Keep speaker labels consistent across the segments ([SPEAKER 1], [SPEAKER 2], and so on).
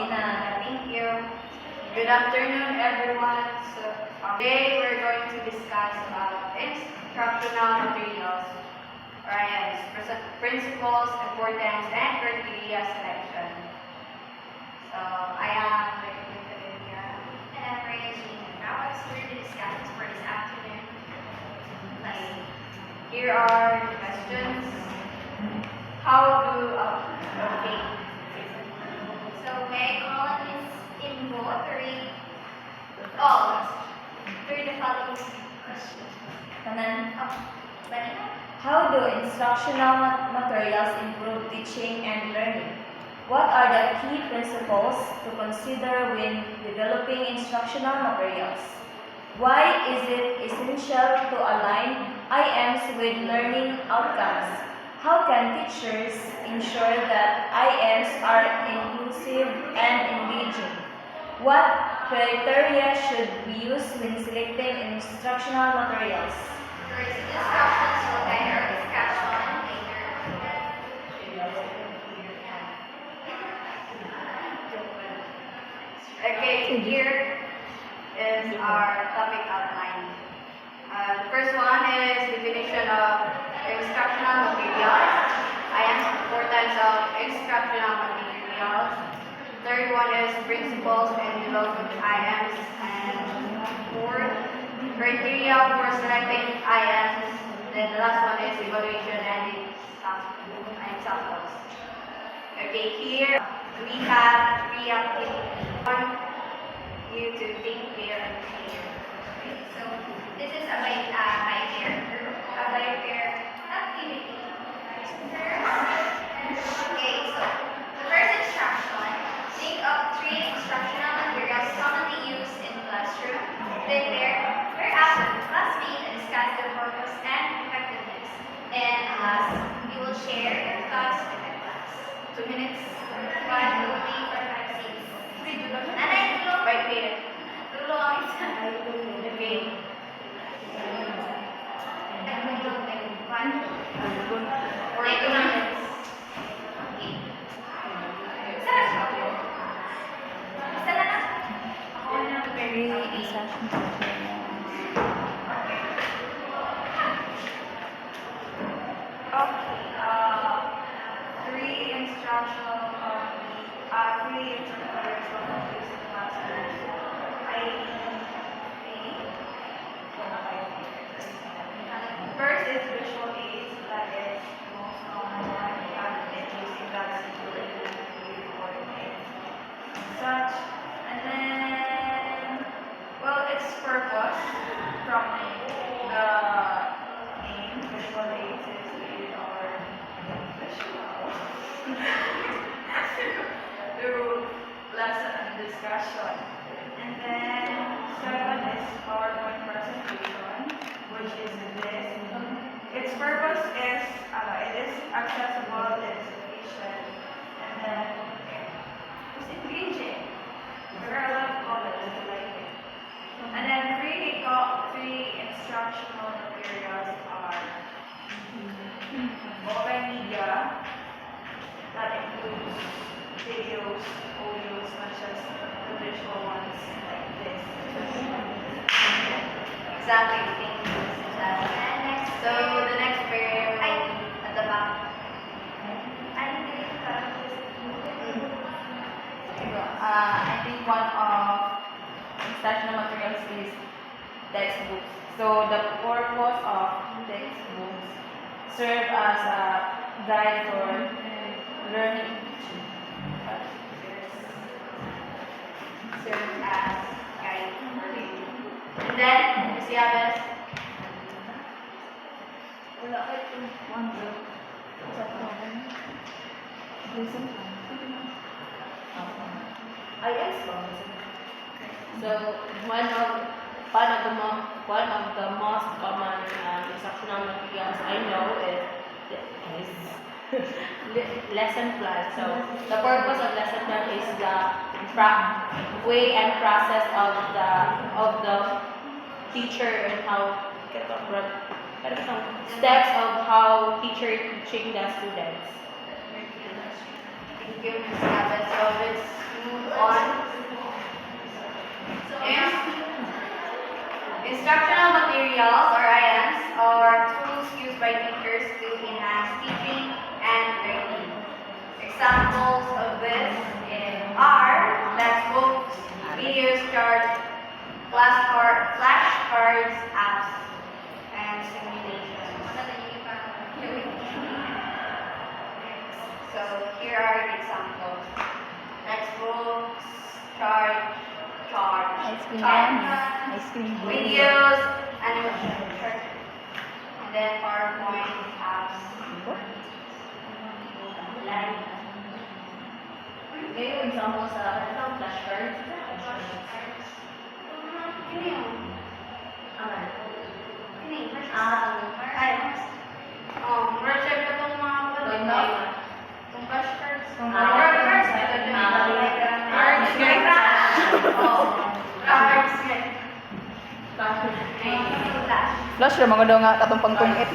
[SPEAKER 1] Paulina.
[SPEAKER 2] Thank you. Good afternoon, everyone. So today we're going to discuss about instructional materials, or IMs, principles, importance, and criteria selection. So I am Lydia.
[SPEAKER 3] And I'm Rhea Jean. Now it's here to discuss for this afternoon lesson.
[SPEAKER 2] Here are the questions. How do okay.
[SPEAKER 3] So may I call on Ms. Invo to read all through the following questions.
[SPEAKER 1] Tanan.
[SPEAKER 3] Vanina?
[SPEAKER 1] How do instructional materials improve teaching and learning? What are the key principles to consider when developing instructional materials? Why is it essential to align IMs with learning outcomes? How can teachers ensure that IMs are inclusive and engaging? What criteria should be used when selecting instructional materials?
[SPEAKER 3] First, instructions will guide our discussion later.
[SPEAKER 2] Okay, here is our topic outline. The first one is definition of instructional materials. Importance of instructional materials. Third one is principles and development IMs. And fourth, criteria for selecting IMs. Then the last one is evaluation and examples. Okay, here we have three activities. One, you to think, clear, and clear.
[SPEAKER 3] Okay, so this is a by pair activity. Okay, so the first instruction, think of three instructional materials commonly used in classroom. Then whereafter classmates and discuss their purpose and effectiveness. And last, you will share your thoughts with the class.
[SPEAKER 2] 2 minutes.
[SPEAKER 3] 1, 2, 3, 4, 5, 6. Nanay, tulong.
[SPEAKER 2] 5 minutes.
[SPEAKER 3] Tulong ang isa.
[SPEAKER 2] Okay.
[SPEAKER 3] Or 2 minutes. Okay. Sarap. Isa na lang. Ako na lang.
[SPEAKER 2] Okay. Three instructional materials for use in classrooms. First is visual aids, that is the most common one, and using that to record and such. And then, well, its purpose from the aim, visual aids is to use our visual through lesson and discussion. And then, second is PowerPoint presentation, which is this. Its purpose is, it is accessible, it is efficient, and then it's engaging. There are a lot of comments that like it. And then three instructional materials are open media, that includes videos, audios, not just the visual ones like this. Exactly, thank you, Mrs. Ashley.
[SPEAKER 3] And next,
[SPEAKER 2] So the next pair will be at the back.
[SPEAKER 4] I think one of instructional materials is textbooks. So the purpose of textbooks serve as a guide for learning.
[SPEAKER 2] Serve as guide for reading. And then, Ms. Yabes.
[SPEAKER 1] Wala kayo one group sa program. Listen. IS ba?
[SPEAKER 4] So one of the most common instructional materials I know is lesson plan. So the purpose of lesson plan is the way and process of the teacher and how steps of how teacher teaching the students.
[SPEAKER 2] Thank you, Ms. Yabes. So let's move examples of this are textbooks, videos, charts, flashcards, apps, and simulations. So here are the examples: textbooks, charts, videos, animations, and then PowerPoint, apps.
[SPEAKER 4] Kayo example sa flashcards.
[SPEAKER 2] Ano yun?
[SPEAKER 4] Aman.
[SPEAKER 2] Ano yun?
[SPEAKER 4] Ay.
[SPEAKER 2] Worship ko itong mga
[SPEAKER 4] Pagkain.
[SPEAKER 2] itong flashcards.
[SPEAKER 1] Itong
[SPEAKER 2] Flashcards.
[SPEAKER 1] flashcards.
[SPEAKER 2] Cards.
[SPEAKER 5] Flash ra mga daw nga katong pangtungit.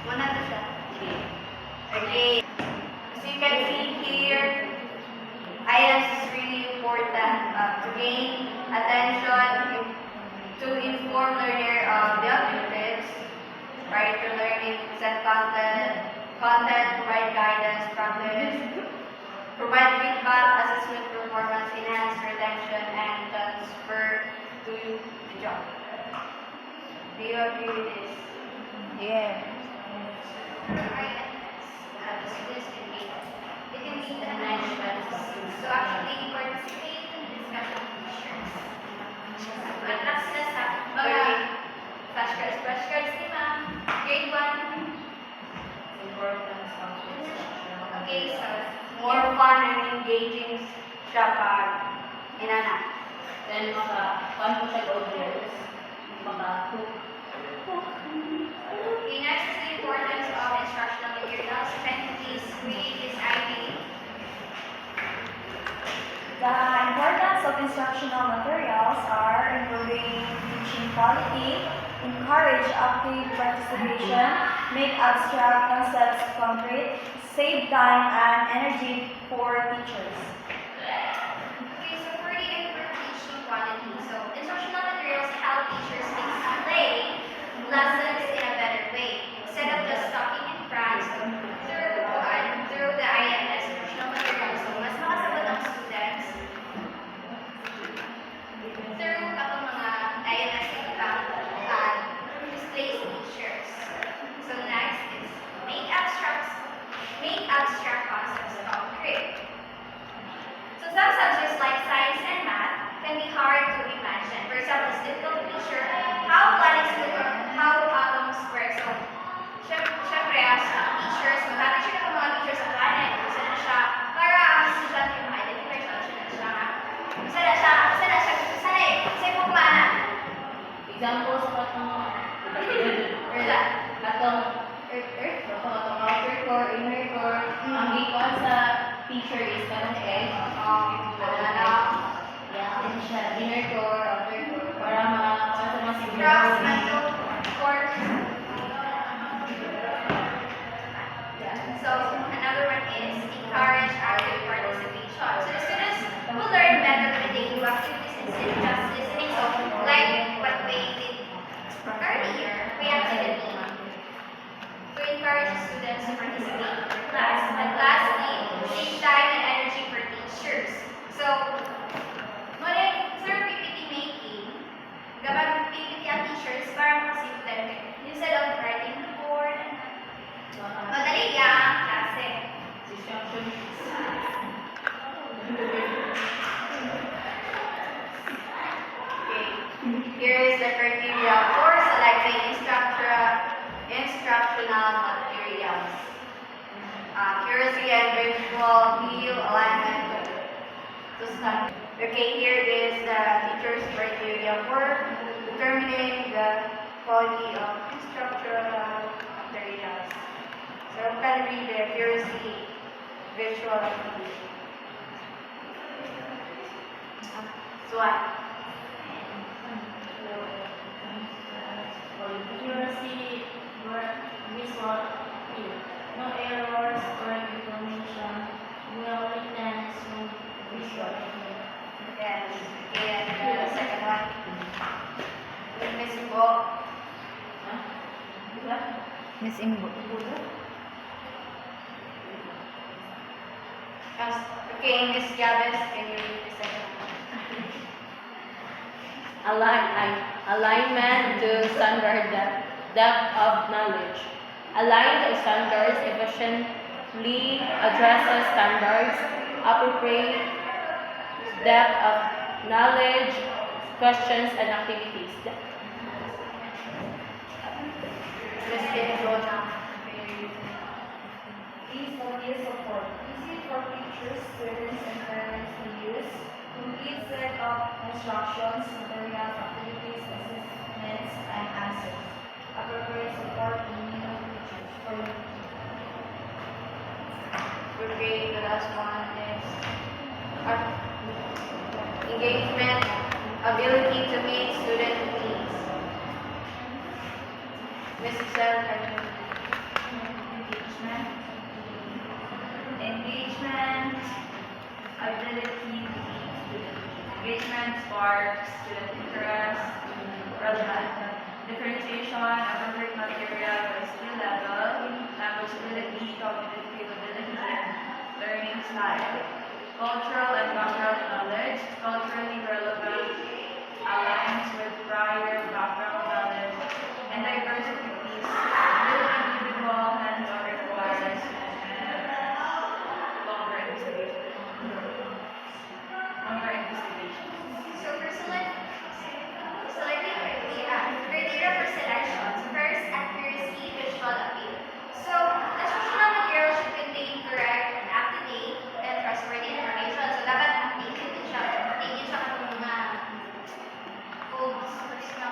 [SPEAKER 2] Muna to siya. Okay. As you can see here, IELTS is really important to gain attention, to inform learner of the objectives, right? To learning, set content, provide guidance, practice, provide feedback, assessment performance, enhance retention, and transfer to the job. Do you agree with this?
[SPEAKER 5] Yeah.
[SPEAKER 3] It can lead to management. So actually, participate in discussion features. At that's mga flashcards ni ma'am. Grade 1.
[SPEAKER 4] Importance of instructional.
[SPEAKER 3] Okay, so
[SPEAKER 2] More fun and engaging siya pag inana.
[SPEAKER 4] Then paano po siya audience?
[SPEAKER 3] okay, next is the importance of instructional materials. Can you please read this ID?
[SPEAKER 1] The importance of instructional materials are improving teaching quality, encourage active participation, make abstract concepts concrete, save time and energy for teachers.
[SPEAKER 3] Okay, so for the improved teaching quality, so instructional materials help teachers explain lessons in a better way. Instead of just talking in France through the IMS instructional materials, so mas makasagot ang students through katong mga IMS displays teachers. So next is make abstract concepts concrete. So some subjects like science and math can be hard to imagine. For example, it's difficult to picture how planets look or how atoms work. So, syempre, as teachers, magkakaroon siya ng mga teachers sa planet. Isa na siya, para ang estudyante yung ma-identify siya, isa po kumana.
[SPEAKER 4] Example sa katong outer core, inner core, ang icon sa teacher is kanang edge. Yeah, and siya, inner core, outer core, para sa mga
[SPEAKER 3] Cross,
[SPEAKER 4] signals.
[SPEAKER 3] mental, course. So, another one is encourage active participation. So, the students will learn better when they do activities instead of just listening. So, like what we did earlier, we activity to encourage students to participate in class. And lastly, save time and energy for teachers. So, sir, PPT making, kapag PPT ang teachers, para makasimple. Instead of writing the board, madali ang klase.
[SPEAKER 2] Okay. Here is the criteria for selecting instructional materials. Accuracy and visual view alignment to study. Okay, here is the teacher's criteria for determining the quality of instructional materials. So you can read the accuracy, visual activity. SWOT.
[SPEAKER 4] Accuracy, visual view. No errors or information. Well written, smooth visual.
[SPEAKER 2] Yes. And the second one. Miss Bo.
[SPEAKER 5] Miss Imbo.
[SPEAKER 2] Okay, Ms. Javis, can you read the second one?
[SPEAKER 4] Alignment to standard depth of knowledge. Aligned standards efficiently addresses standards, appropriate depth of knowledge, questions, and activities.
[SPEAKER 2] Ms. Rona.
[SPEAKER 1] These ideas support easy for teachers, students, and parents to use, complete set of instructions, materials, activities, assessments, and answers. Appropriate support in new teachers for
[SPEAKER 2] Okay, the last one is art. Engagement, ability to meet student needs. Mrs. Sel,
[SPEAKER 1] engagement, ability to meet student. Engagement sparks student interest, relevant. Differentiation, appropriate material by skill level, language ability, cognitive capability, learning style. Cultural and background knowledge, culturally relevant, aligns with prior background knowledge, and diversity piece, with individual hands-on requires longer investigation. Longer investigation.
[SPEAKER 3] So for selecting criteria for selection, first, accuracy, visual appeal. So, instructional material should contain correct and up-to-date and trustworthy information. So, dapat updated din siya. Updated siya kung mga old source na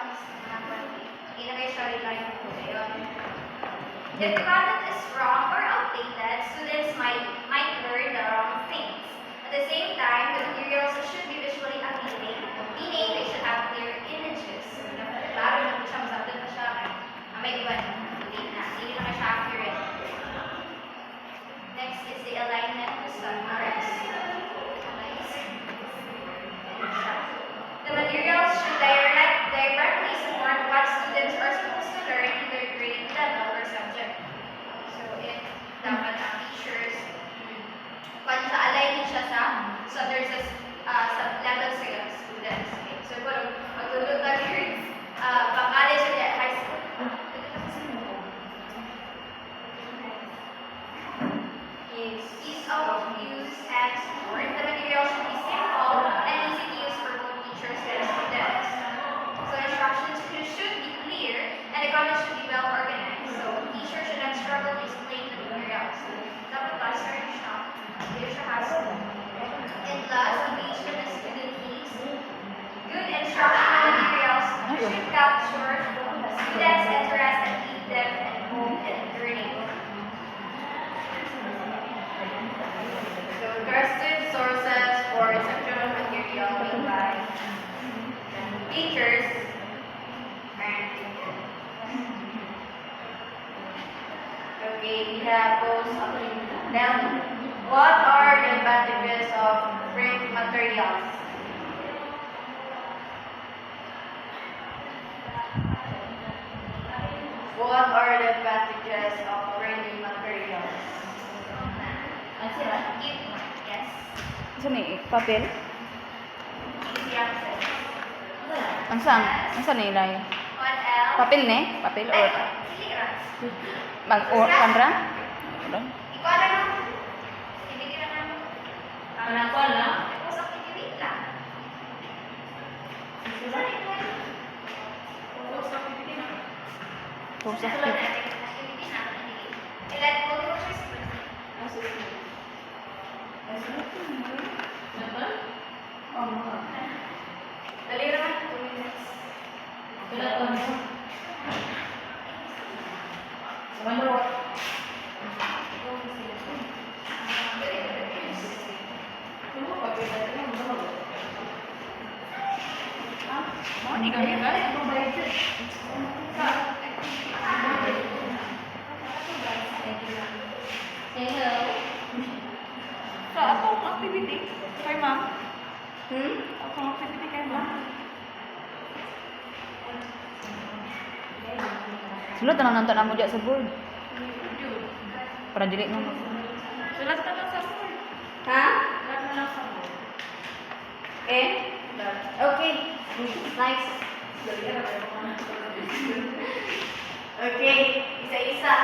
[SPEAKER 3] ilagay siya rin lang po ngayon. If the content is wrong or outdated, students might learn the wrong things. At the same time, the materials should be visually appealing, meaning they should have clear images. Klaro na siya, masabot na siya. May iwan, hindi na siya accurate. Next is the alignment to standards. The materials should directly support what students are supposed to learn in their grade level or subject. So, if dapat ang teachers, kung sa align din siya so there's a level sa students. Okay. So, kung magtulog ka here, pang-college or high school. Ease of use and support. The material should be simple and easy to use for both teachers and students. So instructions should be clear and the content should be well organized. So teachers should not struggle to explain the materials. Dapat cluster siya. Hindi siya hassle. And last, engagement of student needs. Good instructional materials should capture students' interest and keep them involved in learning.
[SPEAKER 2] So, trusted sources for instructional material made by teachers and teachers. Okay, we have those. Now, what are the advantages of print materials? What are the advantages of printing materials?
[SPEAKER 3] Yes.
[SPEAKER 5] Isa ni papel?
[SPEAKER 3] Easy access.
[SPEAKER 5] Ang saan nilay?
[SPEAKER 3] What else?
[SPEAKER 5] Papel ni? Papel or
[SPEAKER 3] Clearance.
[SPEAKER 5] kamera?
[SPEAKER 3] Ikaw na lang. Ibigay na lang.
[SPEAKER 4] Anak ko na.
[SPEAKER 3] Tapos activate lang. Sorry, boy.
[SPEAKER 5] Post
[SPEAKER 3] Sulat
[SPEAKER 5] active.
[SPEAKER 3] natin. Activity na. Ilan mo yung choice first.
[SPEAKER 2] Dali naman, 2 minutes.
[SPEAKER 5] Hindi ka rin ba?
[SPEAKER 4] Hello.
[SPEAKER 5] Sa atong activity kay ma'am. Atong activity kay ma'am. Sulat na lang nang mo diya sa board. Para dili mo. Sulat ka lang sa board.
[SPEAKER 2] Ha? Nice. Okay, isa-isa.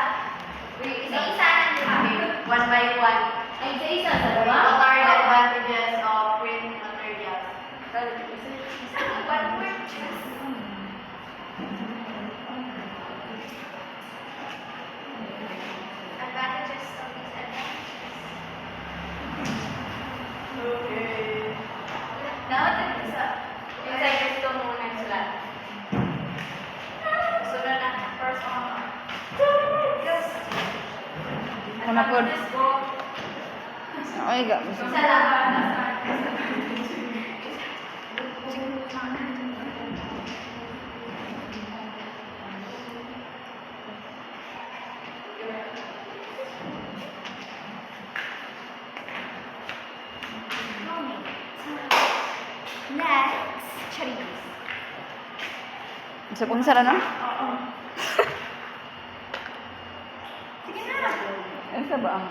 [SPEAKER 3] Isa-isa lang di ba?
[SPEAKER 2] Okay, one by one.
[SPEAKER 4] Ay, isa-isa sa
[SPEAKER 2] What
[SPEAKER 4] dalawa.
[SPEAKER 2] are the advantages of print materials?
[SPEAKER 3] One word choose. Advantages of these advantages.
[SPEAKER 2] Okay.
[SPEAKER 3] Dapat isa.
[SPEAKER 2] Yung sa gusto muna sila. Sunod na. First one.
[SPEAKER 3] Yes.
[SPEAKER 5] Una po.
[SPEAKER 2] Advantages ko.
[SPEAKER 5] Ay, ga.
[SPEAKER 2] Isa lang.
[SPEAKER 3] Next, Charis.
[SPEAKER 5] Sa kung sara na?
[SPEAKER 3] Sige na.
[SPEAKER 5] Ano sa ba ang?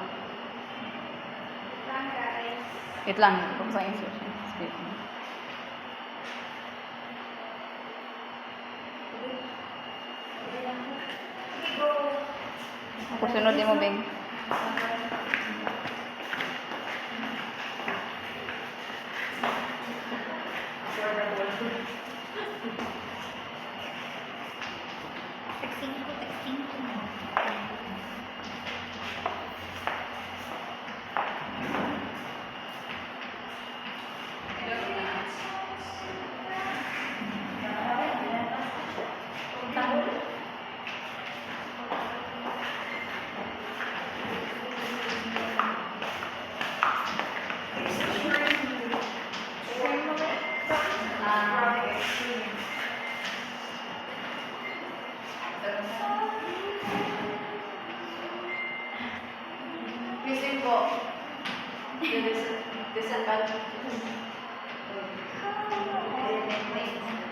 [SPEAKER 3] Lang guys.
[SPEAKER 5] Wait lang. Kung sa instruction. Wait.
[SPEAKER 3] Okay, go.
[SPEAKER 5] Ako sunod mo, Beng.
[SPEAKER 3] Texting ko, texting ko.
[SPEAKER 2] Missing po. Disadvantages.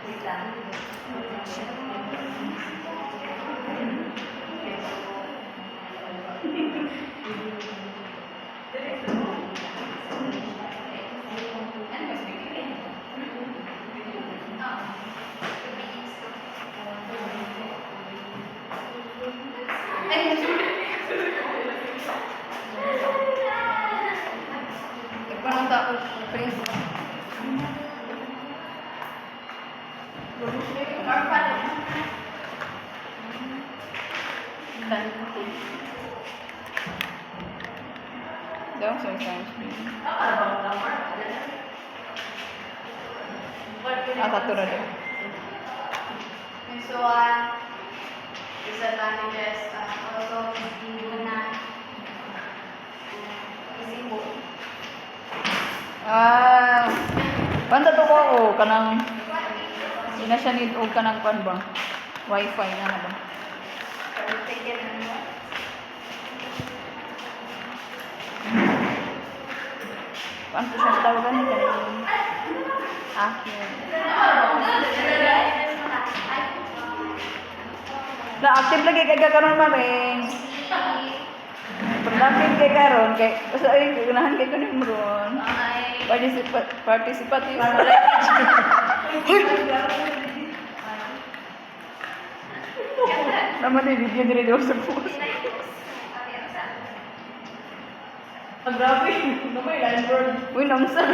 [SPEAKER 2] Wait lang.
[SPEAKER 5] Parang tapos, Prince.
[SPEAKER 2] Or paano?
[SPEAKER 5] Daw, sa science. Satu na daw.
[SPEAKER 2] And so on. Disadvantages. Also, hindi mo na missing po.
[SPEAKER 5] Banda to ko, kanang, hindi na siya need, o kanang pan ba? Wi-Fi na ba?
[SPEAKER 2] Take it and what?
[SPEAKER 5] Paano po siya tawagan ni kanang? Na active lagi kay karon maring. Pernah kay karon kay basta ay ganahan kay kunin mo ron. Participative. Naman ni video dire daw sa post.
[SPEAKER 1] Ang grabe. Namay line word.
[SPEAKER 5] Uy, namsa.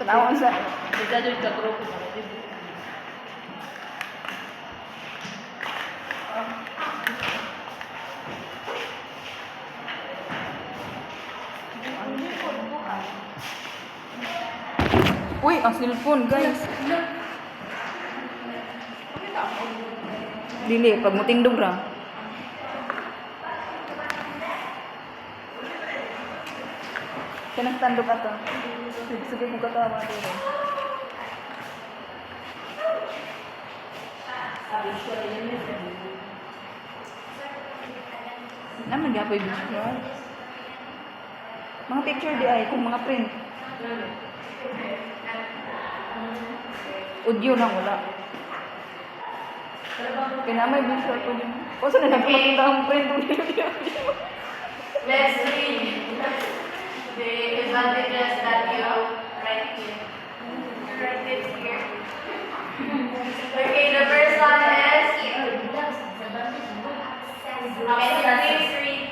[SPEAKER 5] Tanawan sa.
[SPEAKER 4] Isa dun sa grupo.
[SPEAKER 5] Uy, ang cellphone, guys. Dili, pag mutingdog ra. Kanang tandog ato. Sige mo katawa dito. Naman gapoy visual. Mga picture di ay kung mga print. Audio lang wala. Kinamay visual ko din. O saan na nagpakita ang print?
[SPEAKER 2] Let's read. the advantages that you write here. Write it here. Okay, the first one is, okay, please read.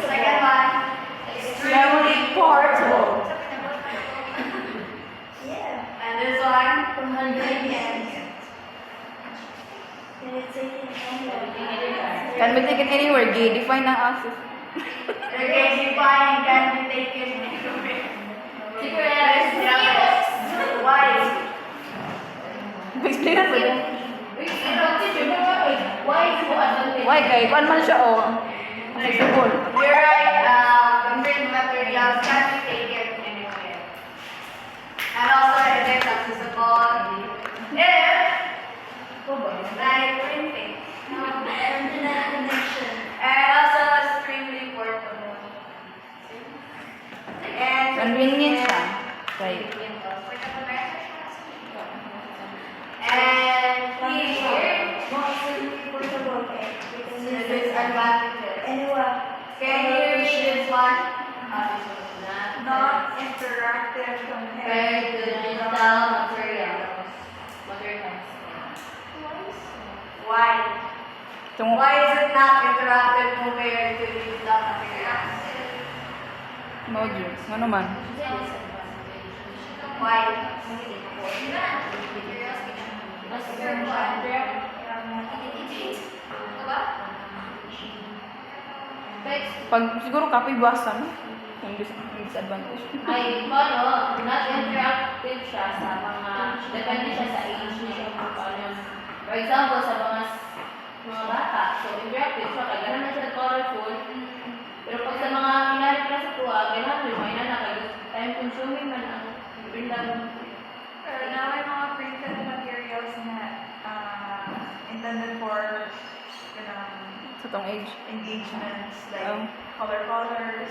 [SPEAKER 2] Second one,
[SPEAKER 5] Memory portable.
[SPEAKER 2] and this one,
[SPEAKER 5] Can be taken anywhere, G. Define ng access.
[SPEAKER 2] okay, define can be taken anywhere. Secret. Why?
[SPEAKER 5] Explain na po.
[SPEAKER 4] Why is mo advantage?
[SPEAKER 5] Why kay? Kuan man siya, oh. Accessible.
[SPEAKER 2] You're right, print materials can be taken anywhere. And also it is accessible if like printing. And also extremely portable. And
[SPEAKER 5] Convenient siya. Kay.
[SPEAKER 2] And here, the disadvantages. Can you read this one?
[SPEAKER 3] Not interactive
[SPEAKER 4] Compared to digital materials.
[SPEAKER 2] Why?
[SPEAKER 5] Tungo.
[SPEAKER 2] Why is it not interactive compared to digital materials?
[SPEAKER 5] Module. Ano man?
[SPEAKER 2] Why?
[SPEAKER 5] Pag siguro copy basa, no? Yung disadvantage.
[SPEAKER 4] Ay, paano, not interactive siya sa mga, depende siya sa age niya kung paano. For example, sa mga bata, so interactive siya, kaya ganun na siya colorful. Pero pag sa mga minari para sa tuwa, ganun, yung mga na time consuming man ang printan.
[SPEAKER 3] Pero now may mga printed materials na intended for
[SPEAKER 5] Sa tong age.
[SPEAKER 3] engagements like
[SPEAKER 5] Oh.
[SPEAKER 3] colors.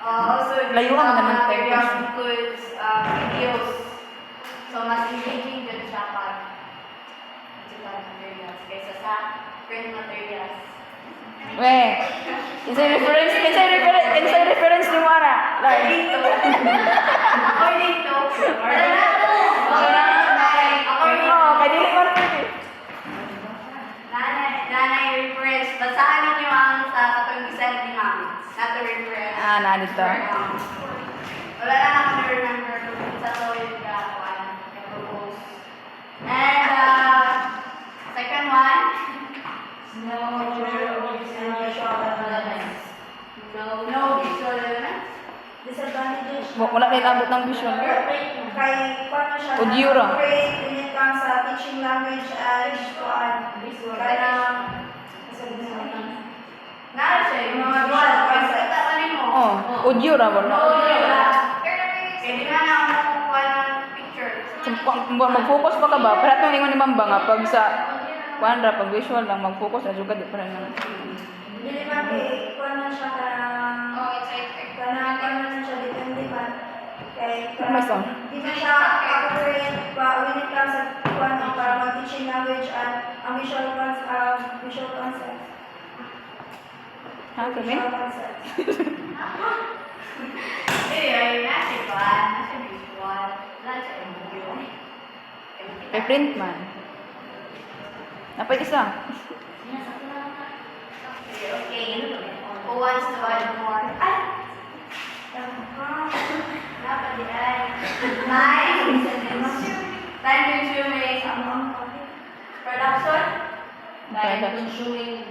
[SPEAKER 2] Also,
[SPEAKER 5] Layuan
[SPEAKER 2] digital
[SPEAKER 5] naman tayo.
[SPEAKER 2] materials includes videos. So, mas engaging din siya pag digital materials kaysa sa print materials.
[SPEAKER 5] Weh. Insay reference ni Mara. Like.
[SPEAKER 2] Dito. Ako dito. Ako dito.
[SPEAKER 5] Oh, kay dili man pwede.
[SPEAKER 2] Nanay reference. Basahan ninyo ang sa katong isend ni ma'am. Not the reference.
[SPEAKER 5] Ah, na dito.
[SPEAKER 2] Wala na ako na-remember kung sa to yung propose. And second one, no visual elements.
[SPEAKER 3] Disadvantages.
[SPEAKER 5] Wala na ilabot ng vision.
[SPEAKER 3] Kay paano siya
[SPEAKER 5] Audio ra.
[SPEAKER 3] na-operate when it comes sa teaching language and kanang
[SPEAKER 2] Nara siya yung mga visual. Pag kita ka rin mo.
[SPEAKER 5] Oh, audio ra wala.
[SPEAKER 2] Kaya di na na ako makukuha ng picture.
[SPEAKER 5] Mag-focus pa ka ba? Para itong ingon ni Mamba nga, pag sa kuan ra, pag visual lang, mag-focus na juga di pa rin ng...
[SPEAKER 3] Dili man kay paano siya kanang kanang siya depende man kay
[SPEAKER 5] May sound.
[SPEAKER 3] di na siya operate pa when it comes sa kuan para mag-teaching language and ang visual concept.
[SPEAKER 5] Ha, Kevin?
[SPEAKER 3] Visual concept.
[SPEAKER 2] Ay, nasa kuan, nasa visual, nasa audio.
[SPEAKER 5] Kay print man. Napay isa.
[SPEAKER 2] Okay. Who wants to add more? Dapat di-add. Time consuming.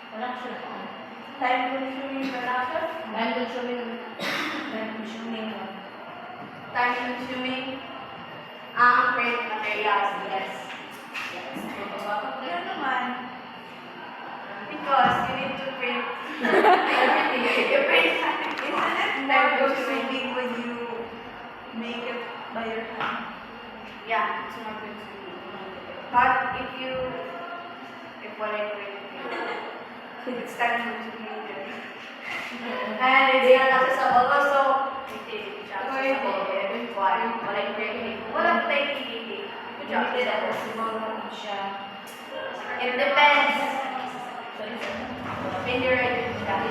[SPEAKER 2] Production.
[SPEAKER 4] Time consuming production.
[SPEAKER 2] Time consuming production.
[SPEAKER 4] Time consuming
[SPEAKER 2] Time consuming. Ang print materials. Yes.
[SPEAKER 3] Ano naman?
[SPEAKER 2] Because you need to print everything. You print
[SPEAKER 3] Isn't it more consuming when you make it by your hand?
[SPEAKER 2] Yeah, it's more consuming. But if what I print, it's time consuming there. And it's not accessible also. It's accessible. What I print, wala pa tayo PPT. It depends. Can you write it down?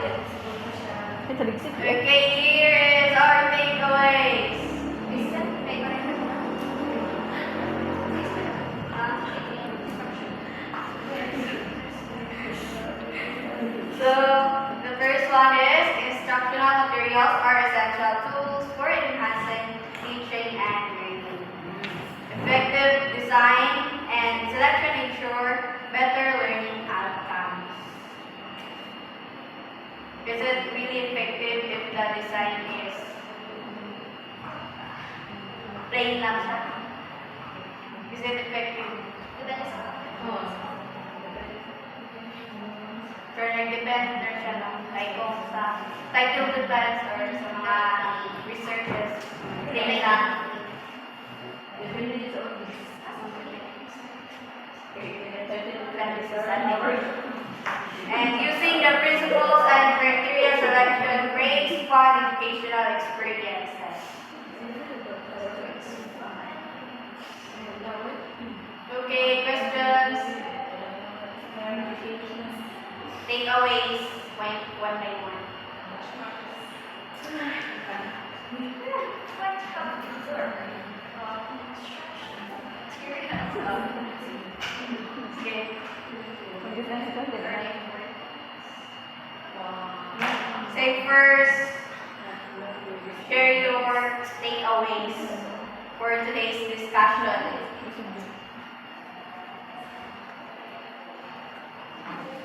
[SPEAKER 5] Ay, taligsik.
[SPEAKER 2] Okay, here is our takeaways. So, the first one is instructional materials are essential tools for enhancing teaching and learning. Effective design and selection ensure better learning outcomes. Is it really effective if the design is plain lang siya? Is it effective? Pero nag-depend na siya no? Like kung sa title defense or sa mga researches, plain lang. And using the principles and criteria selection creates fun educational experiences. Okay, questions? Takeaways, one by one. Okay. Say first, share your takeaways for today's discussion.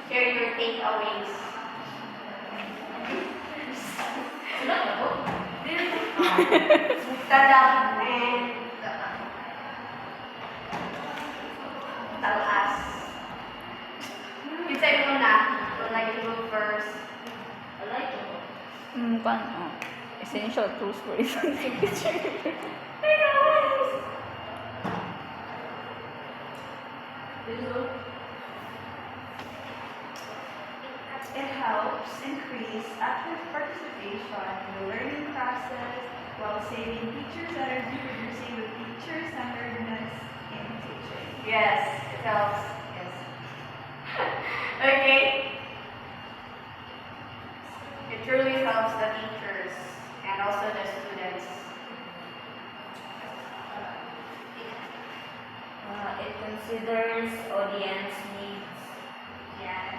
[SPEAKER 2] Share your takeaways. Stand up and tell us. You say muna. Would like to go first.
[SPEAKER 5] Essential tools for enhancing teaching.
[SPEAKER 6] It helps increase active participation in the learning process while saving teachers' energy, reducing the teacher-centeredness in teaching.
[SPEAKER 2] Yes, it helps. Yes. Okay. It truly helps the teachers and also the students.
[SPEAKER 1] It considers audience needs.
[SPEAKER 2] Yes.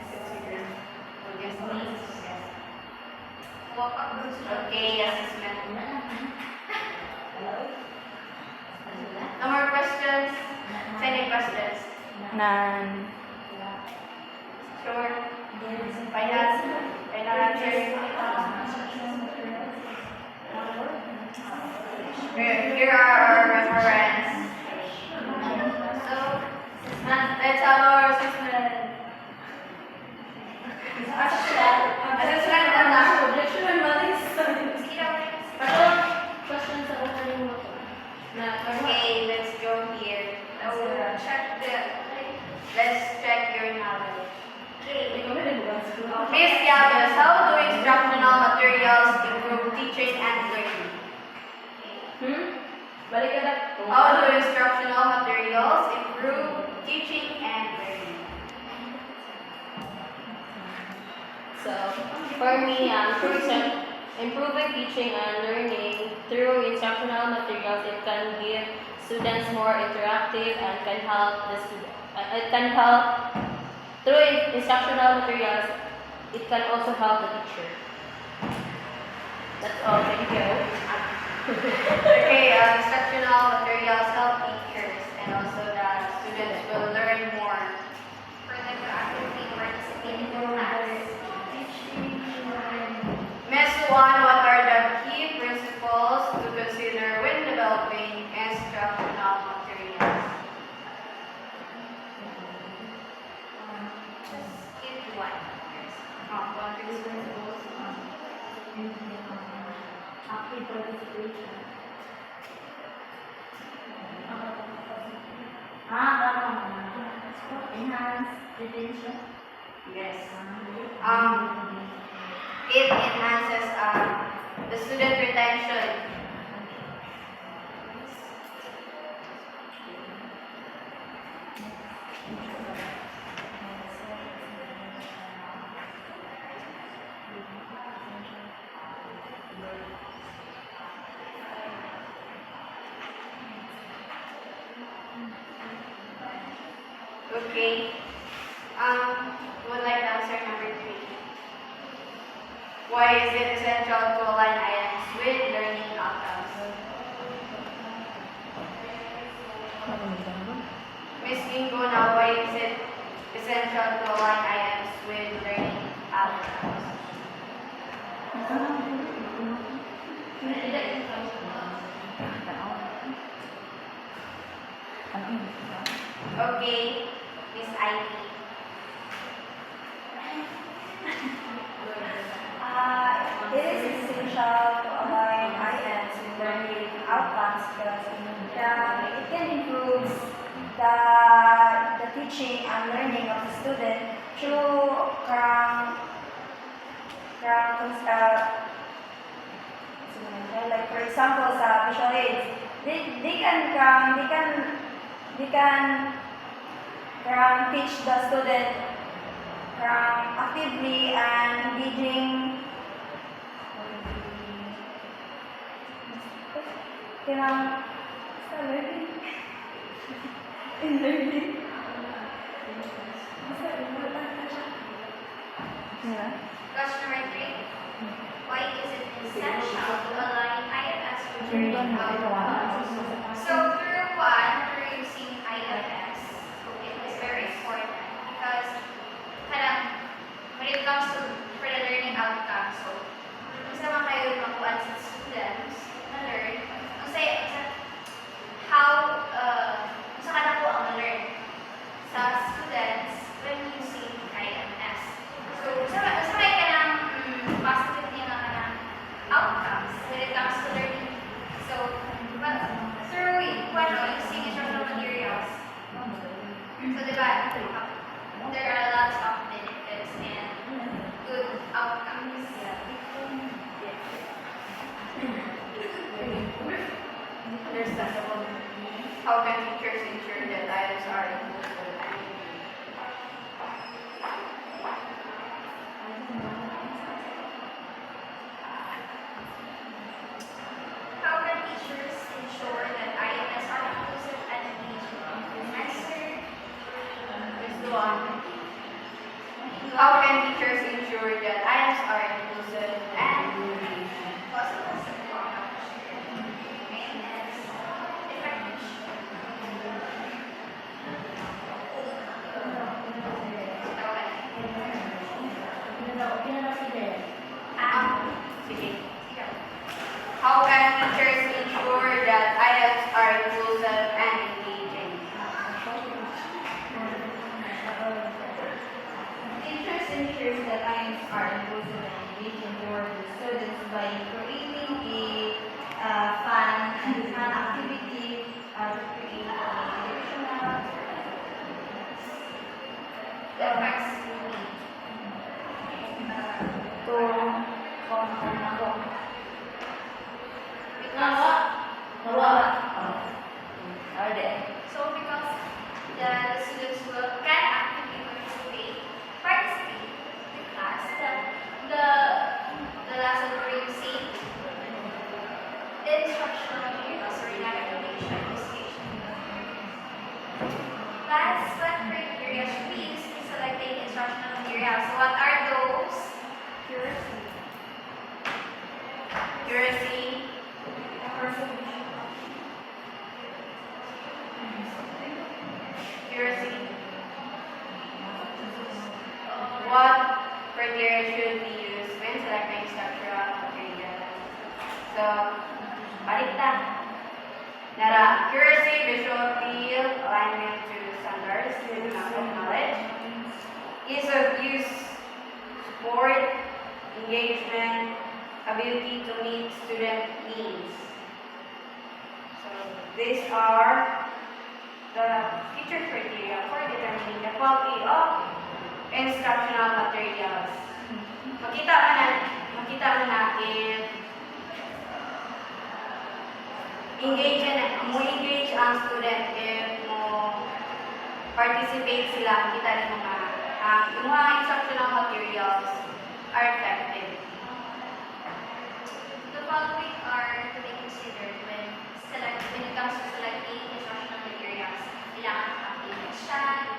[SPEAKER 2] Audience needs. Yes.
[SPEAKER 3] Welcome to
[SPEAKER 2] Okay, assessment. No more questions? Any questions?
[SPEAKER 5] None.
[SPEAKER 2] Sure. Final answer. Here are our reference. So, let's have our assessment. Assessment on Okay, let's go here. Let's check your knowledge. Miss Yagas, how do instructional materials improve teaching and learning? How do instructional materials improve teaching and learning?
[SPEAKER 4] So, for me, improving teaching and learning through instructional materials, it can give students more interactive and can help the student. It can help through instructional materials. It can also help the teacher. That's all. Thank you.
[SPEAKER 2] Okay, instructional materials help teachers and also the students will learn more.
[SPEAKER 3] for them to actively participate in the class.
[SPEAKER 2] Miss Juan, what are the key principles to consider when developing instructional materials?
[SPEAKER 3] Just give one.
[SPEAKER 2] What principles?
[SPEAKER 1] Active participation. Enhance retention.
[SPEAKER 2] Yes. It enhances the student retention. Okay. Would like to answer number 3. Why is it essential to align items with learning outcomes? Miss Kingo, now why is it essential to align items with learning outcomes? Okay, Miss Ivy.
[SPEAKER 3] It is essential to align items with learning outcomes because it can improve the teaching and learning of the student through like for example sa visual aids, they can teach the student actively and engaging sa learning in learning.
[SPEAKER 1] Question number 3. Why is it essential to align IFS with learning outcomes? So through using IFS, it is very important because when it comes to for the learning outcomes, so gusto man kayo makuha sa students na learn, how gusto ka na po ang learn sa students when using IFS. So sabay ka ng positive niya na outcomes when it comes to learning. So but through using instructional materials, so diba, there are lots of benefits and good outcomes.
[SPEAKER 2] Understandable. How can teachers ensure that items are inclusive and
[SPEAKER 1] How can teachers ensure that IMS are inclusive and engaging? Answer.
[SPEAKER 2] Miss Luan? How can teachers ensure that items are inclusive and
[SPEAKER 1] Possible support, maintenance, effective.
[SPEAKER 2] sige. How can teachers ensure that items are inclusive and engaging?
[SPEAKER 4] Teachers ensures that items are inclusive and engaging for the students by creating a fun activity to create a educational
[SPEAKER 1] That affects So because the students can actively participate in class, the lesson will receive instructional materials or navigation station. Last, what criteria should be used in selecting instructional materials? What are those?
[SPEAKER 2] Accuracy, accuracy. What criteria should be used when selecting structural materials? So, baliktad. Nara, accuracy, visual appeal, alignment to standards, systematic knowledge, ease of use, support, engagement, ability to meet student needs. So, these are the teacher criteria for determining the quality of instructional materials. Makita mo na if engage ang student, if mo participate sila, makita nyo nga ang mga instructional materials are effective.
[SPEAKER 1] The following are to be considered when it comes to selecting instructional materials. Kailangan mag-engage siya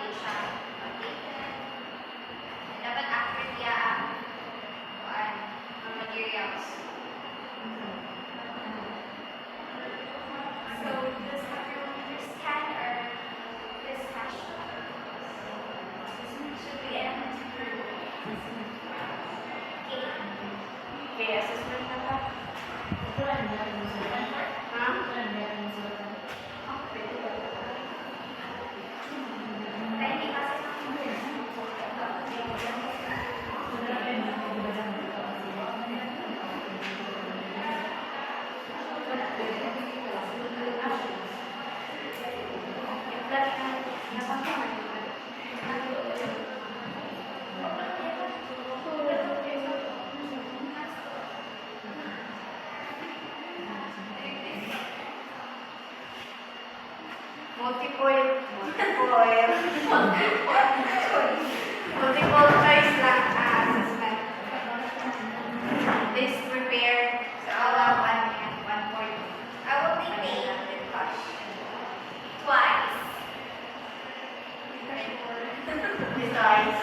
[SPEAKER 2] Multiple choice lang assessment. Please prepare sa all of 1 point.
[SPEAKER 3] I will be paid twice.
[SPEAKER 2] Besides,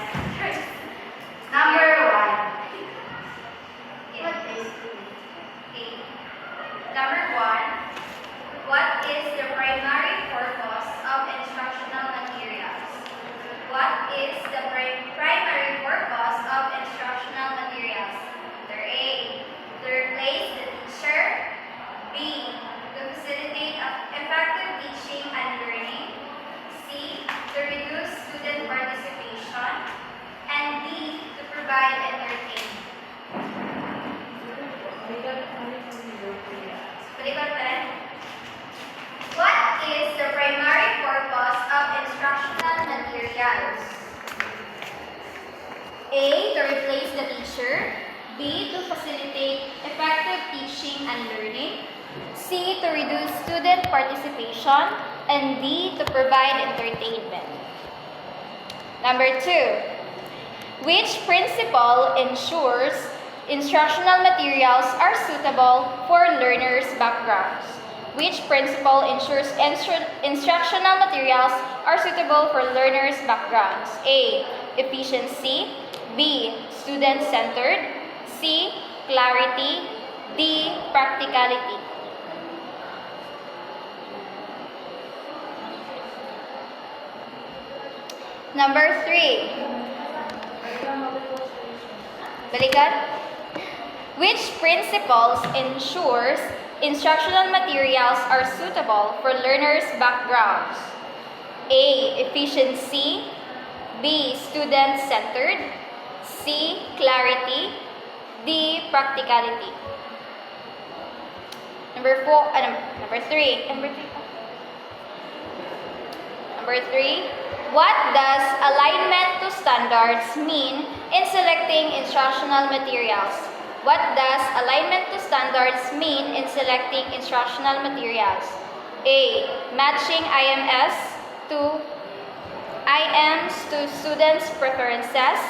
[SPEAKER 2] number 1.
[SPEAKER 3] What is okay. Number 1. What is the primary purpose of instructional materials? What is the primary purpose of instructional materials? Letter A. To replace the teacher. B. To facilitate effective teaching and learning. C. To reduce student participation. And D. To provide entertainment. Balikan pa rin. What is the primary purpose of instructional materials? A. To replace the teacher. B. To facilitate effective teaching and learning. C. To reduce student participation. And D. To provide entertainment. Number 2. Which principle ensures instructional materials are suitable for learners' backgrounds? Which principle ensures instructional materials are suitable for learners' backgrounds? A. Efficiency. B. Student-centered. C. Clarity. D. Practicality. Number 3. Balikan. Which principles ensures instructional materials are suitable for learners' backgrounds? A. Efficiency. B. Student-centered. C. Clarity. D. Practicality. Number 3. Number 3. What does alignment to standards mean in selecting instructional materials? What does alignment to standards mean in selecting instructional materials? A. Matching IMs to students' preferences.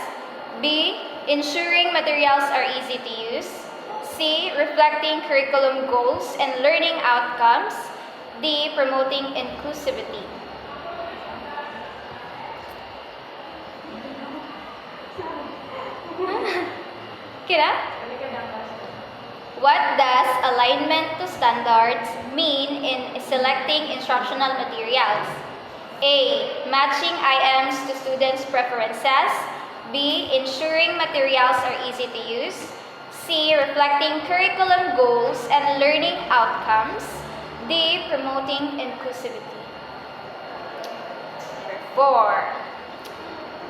[SPEAKER 3] B. Ensuring materials are easy to use. C. Reflecting curriculum goals and learning outcomes. D. Promoting inclusivity. Kira? What does alignment to standards mean in selecting instructional materials? A. Matching IMs to students' preferences. B. Ensuring materials are easy to use. C. Reflecting curriculum goals and learning outcomes. D. Promoting inclusivity. Number 4.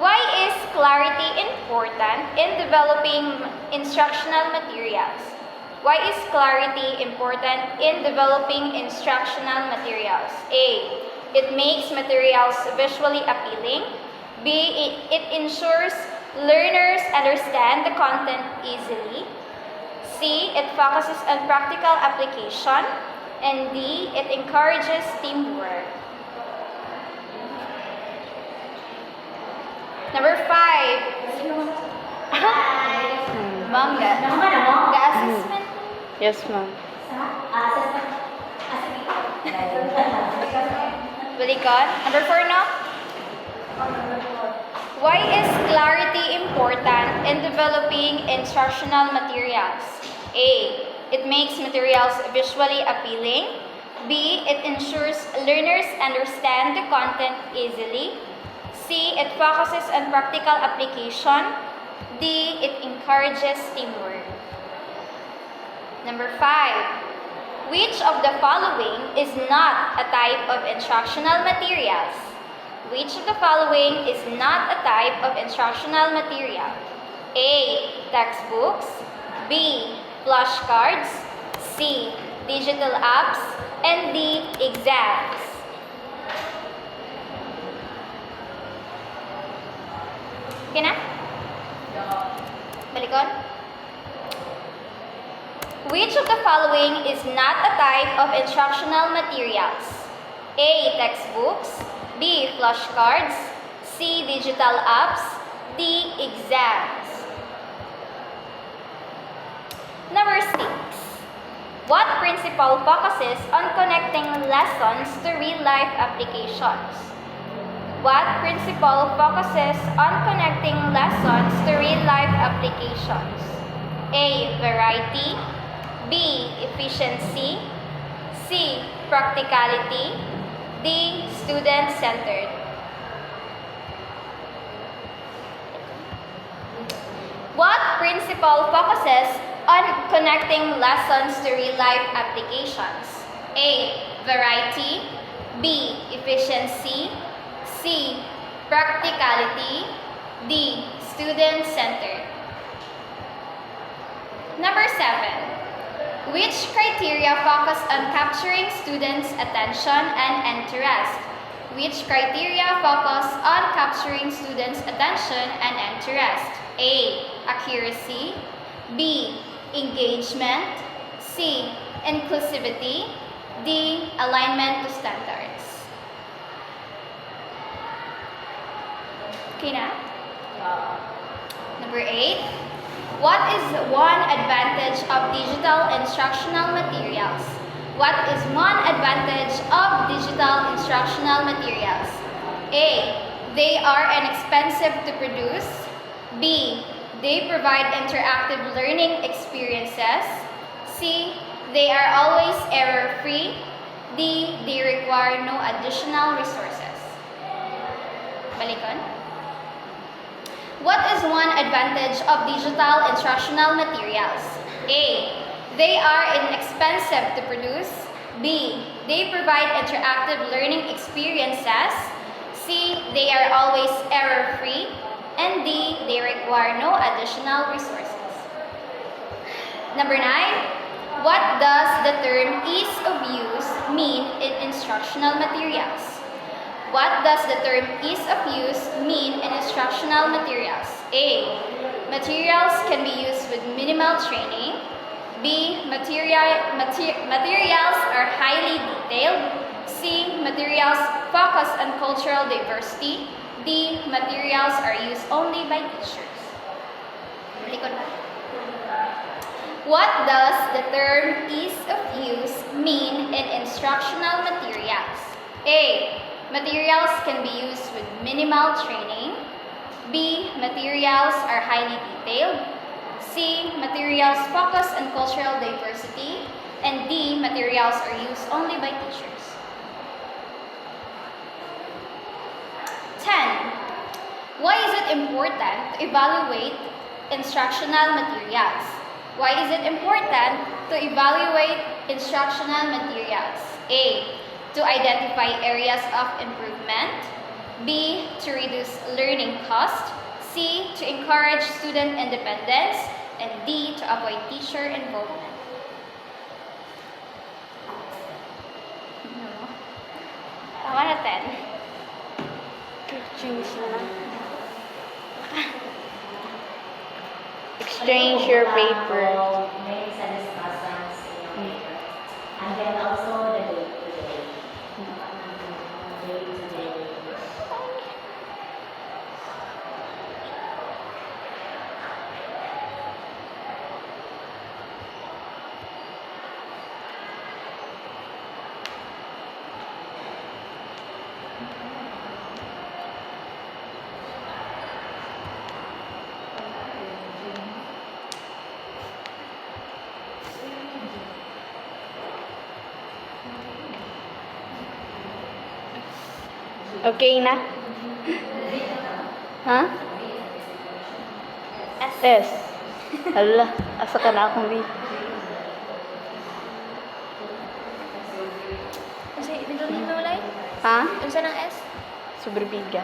[SPEAKER 3] Why is clarity important in developing instructional materials? Why is clarity important in developing instructional materials? A. It makes materials visually appealing. B. It ensures learners understand the content easily. C. It focuses on practical application. And D. It encourages teamwork. Number 5. Ma'am, ga-assessment.
[SPEAKER 5] Yes, ma'am.
[SPEAKER 3] Balikan. Number 4, no? Why is clarity important in developing instructional materials? A. It makes materials visually appealing. B. It ensures learners understand the content easily. C. It focuses on practical application. D. It encourages teamwork. Number 5. Which of the following is not a type of instructional materials? Which of the following is not a type of instructional material? A. Textbooks. B. Flashcards. C. Digital apps. And D. Exams. Okay na? Balikon. Which of the following is not a type of instructional materials? A. Textbooks. B. Flashcards. C. Digital apps. D. Exams. Number 6. What principle focuses on connecting lessons to real-life applications? What principle focuses on connecting lessons to real-life applications? A. Variety. B. Efficiency. C. Practicality. D. Student-centered. What principle focuses on connecting lessons to real-life applications? A. Variety. B. Efficiency. C. Practicality. D. Student-centered. Number 7. Which criteria focus on capturing students' attention and interest? Which criteria focus on capturing students' attention and interest? A. Accuracy. B. Engagement. C. Inclusivity. D. Alignment to standards. Okay na? Number 8. What is one advantage of digital instructional materials? What is one advantage of digital instructional materials? A. They are inexpensive to produce. B. They provide interactive learning experiences. C. They are always error-free. D. They require no additional resources. Balikon. What is one advantage of digital instructional materials? A. They are inexpensive to produce. B. They provide interactive learning experiences. C. They are always error-free. And D. They require no additional resources. Number 9. What does the term ease of use mean in instructional materials? What does the term ease of use mean in instructional materials? A. Materials can be used with minimal training. B. Materials are highly detailed. C. Materials focus on cultural diversity. D. Materials are used only by teachers. What does the term ease of use mean in instructional materials? A. Materials can be used with minimal training. B. Materials are highly detailed. C. Materials focus on cultural diversity. And D. Materials are used only by teachers. 10. Why is it important to evaluate instructional materials? Why is it important to evaluate instructional materials? A. To identify areas of improvement. B. To reduce learning cost. C. To encourage student independence. And D. To avoid teacher involvement. Tama na 10.
[SPEAKER 5] Exchange your paper.
[SPEAKER 7] May sa discussions yung paper. And then also the day-to-day. Day-to-day.
[SPEAKER 5] Okay na? Ha? S. Hala, asa ka na akong B.
[SPEAKER 3] Kasi, binulin mo ulay?
[SPEAKER 5] Ha?
[SPEAKER 3] Ano sa ng S?
[SPEAKER 5] Superbiga.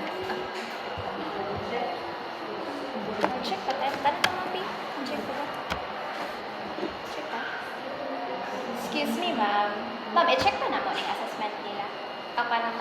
[SPEAKER 3] Check pa tayo. Tanong ka mga check pa ba? Check pa. Excuse me, ma'am. Ma'am, i-check pa na mo yung assessment nila. Ako ng